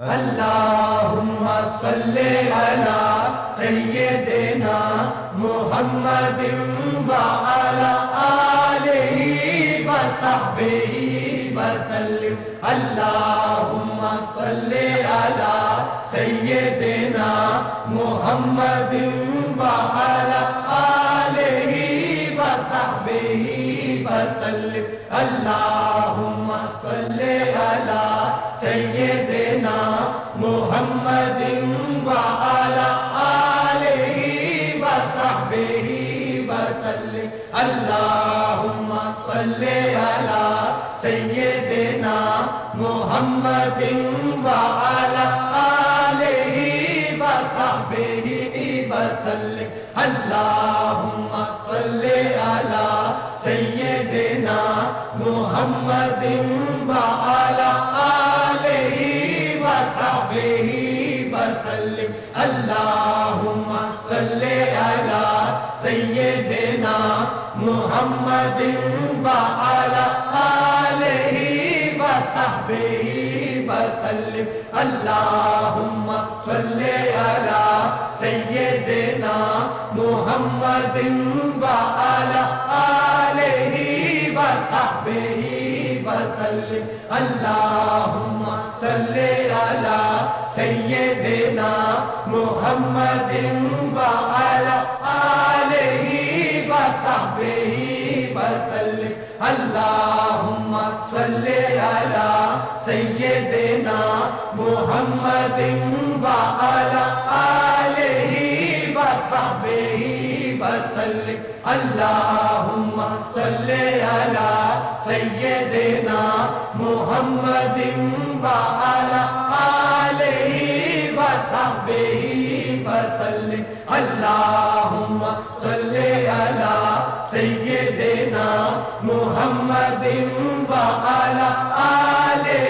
اللہم صلی علی سیدنا محمد وعلی آلہ وصحبہ وسلم اللہم صلی علی سیدنا محمد وعلی آلہ وصحبہ وسلم اللہم صلی علی سیدنا محمد وعلی آلہ وصحبہ وسلم اللہم صلی علی سیدنا محمد وعلی آلہ وصحبہ وسلم اللہم صلی علی سیدنا محمد وعلی آلہ وصحبہ وسلم اللہم صلی علی سیدنا محمد وعلی آلہ وصحبہ وسلم اللہم صلی علی سیدنا محمد وعلی آلہ وصحبہ وسلم اللہم صلی علی سیدنا محمد وعلی آلہ وصحبہ وسلم اللہم صلی علی سیدنا محمد وعلی آلہ وصحبہ وسلم اللہم صلی علی سیدنا محمد وعلی آلہ وصحبہ وسلم اللہم صلی علی سیدنا محمد وعلی آلہ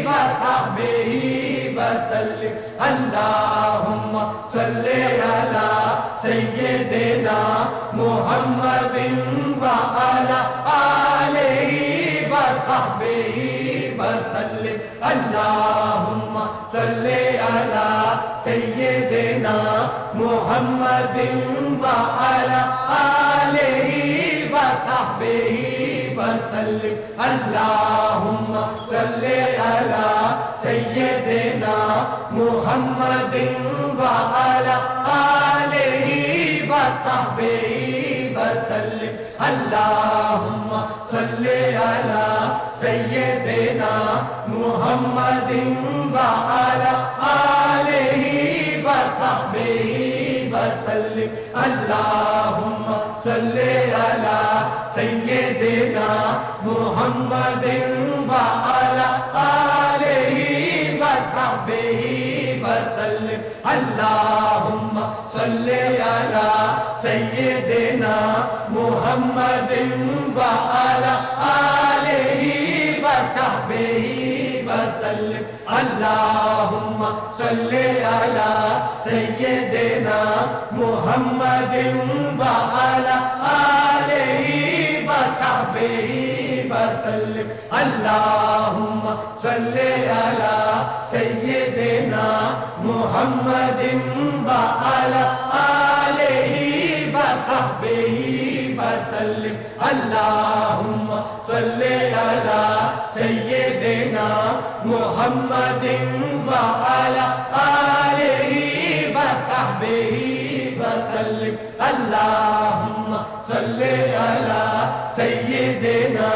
وصحبہ وسلم اللہم صلی علی سیدنا محمد وعلی آلہ وصحبہ وسلم اللہم صلی علی سیدنا محمد وعلی آلہ وصحبہ وسلم اللہم صلی علی سیدنا محمد وعلی آلہ وصحبہ وسلم اللہم صلی علی سیدنا محمد وعلی آلہ وصحبہ وسلم اللہم صلی علی سیدنا محمد وعلی آلہ وصحبہ وسلم اللہم صلی علی سیدنا محمد وعلی آلہ وصحبہ وسلم اللہم صلی علی سیدنا محمد وعلی آلہ وصحبہ وسلم اللہم صلی علی سیدنا محمد وعلی آلہ وصحبہ وسلم اللہم صلی علی سیدنا محمد وعلی آلہ وصحبہ وسلم اللہم صلی علی سیدنا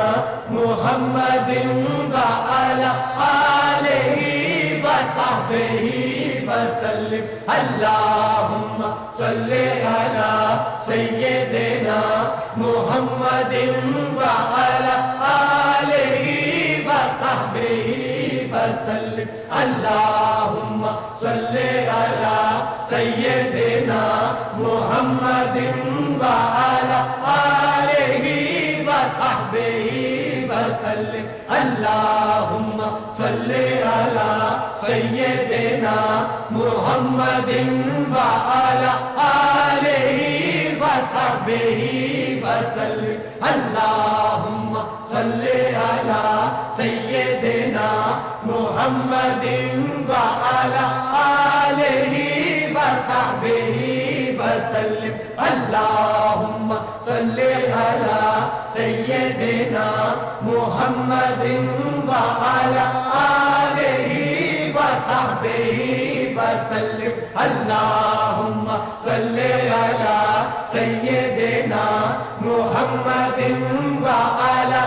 محمد وعلی آلہ وصحبہ وسلم اللہم صلی علی سیدنا محمد وعلی آلہ وصحبہ وسلم اللہم صلی علی سیدنا محمد وعلی آلہ وصحبہ وسلم اللہم صلی علی سیدنا محمد وعلی آلہ وصحبہ وسلم اللہم صلی علی سیدنا محمد وعلی وصحبه وسلم اللهم صل على سيدنا محمد وعلى آله وصحبه وسلم اللهم صل على سيدنا محمد وعلى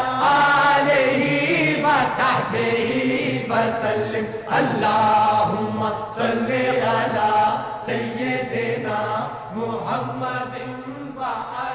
آله وصحبه وسلم اللهم صل على سيدنا محمد وعلى